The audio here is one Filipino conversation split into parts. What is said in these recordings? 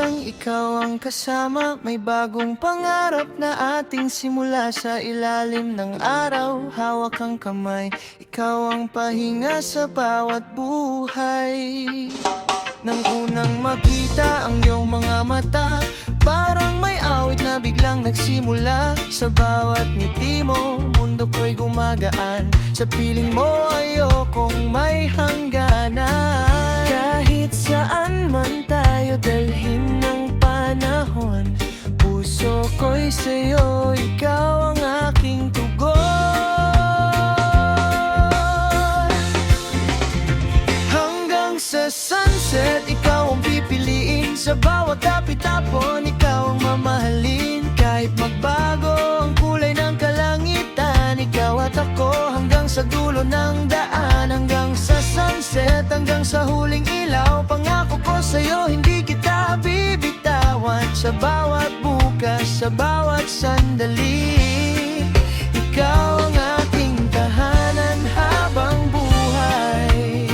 Hanggang ikaw ang kasama, may bagong pangarap na ating simula. Sa ilalim ng araw, hawak ang kamay, ikaw ang pahinga sa bawat buhay. Nang unang makita ang iyong mga mata, parang may awit na biglang nagsimula. Sa bawat ngiti mo, mundo ko'y gumagaan. Sa piling mo, ayokong may hangganan. Kahit saan man tayo dalhin ng panahon, puso ko'y sa'yo, ikaw ang aking tugon. Hanggang sa sunset, ikaw ang pipiliin. Sa bawat tapit-tapon, ikaw ang mamahalin. Kahit magbago ang kulay ng kalangitan, ikaw at ako hanggang sa dulo ng daan. Hanggang sa sunset, hanggang sa huling ilaw, pangako ko sa'yo, hindi kita bibitawan. Sa bawat bukas, sa bawat sandali, ikaw ang aking tahanan habang buhay.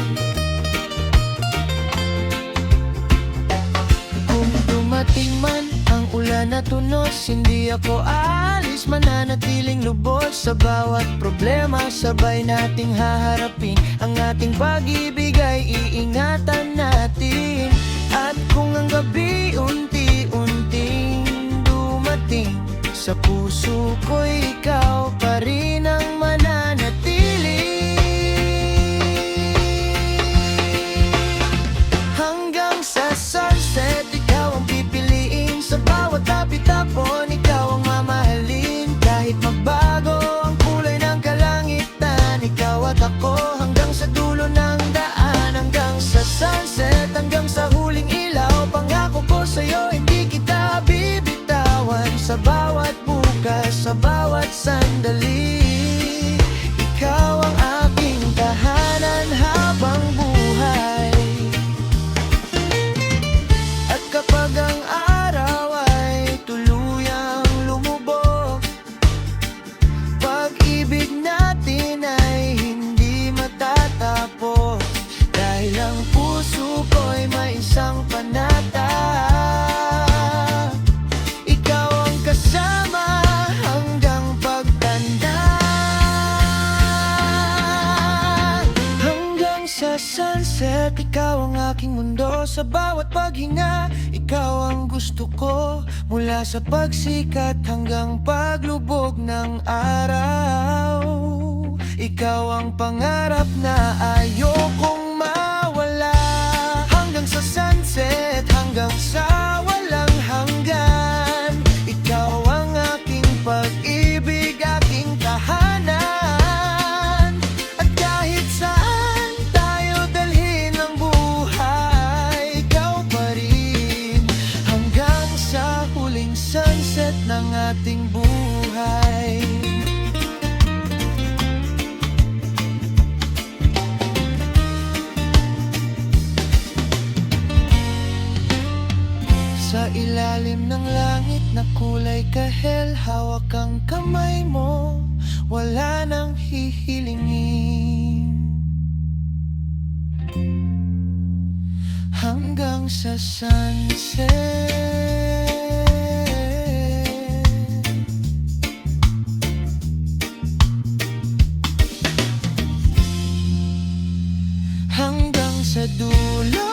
Kung dumating man ang ulan at unos, hindi ako aalis, mananatiling lubos. Sa bawat problema, sabay nating haharapin. Ang ating pag-ibig ay iingatan natin. At kung ang gabi unti-unting dumating, sa puso ko'y ikaw pa rin ang mananatili. Hanggang sa sunset, ikaw ang pipiliin. Sa bawat tapit-tapon, ikaw ang mamahalin. Kahit magbago ang kulay ng kalangitan, ikaw at ako hanggang sa dulo ng daan. Hanggang sa sunset, hanggang sa huling ilaw, pangako ko sa'yo, hindi kita bibitawan. Sa bawat bukas, sa bawat sandali, ikaw ang aking tahanan habang buhay. At kapag ang araw ay tuluyang lumubog, pag-ibig natin ay hindi matatapos. Dahil ang puso ko'y may isang panata, ikaw ang kasama hanggang pagtanda. Hanggang sa sunset, ikaw ang aking mundo. Sa bawat paghinga, ikaw ang gusto ko. Mula sa pagsikat hanggang paglubog ng araw, ikaw ang pangarap na ayokong mawala. Hanggang sa sunset, hanggang sa walang hanggan, ikaw ang aking pag-ibig, aking tahanan. At kahit saan tayo dalhin ng buhay, ikaw pa rin hanggang sa huling sunset ng ating buhay. Sa ilalim ng langit na kulay kahel, hawak ang kamay mo, wala nang hihilingin. Hanggang sa sunset, hanggang sa dulo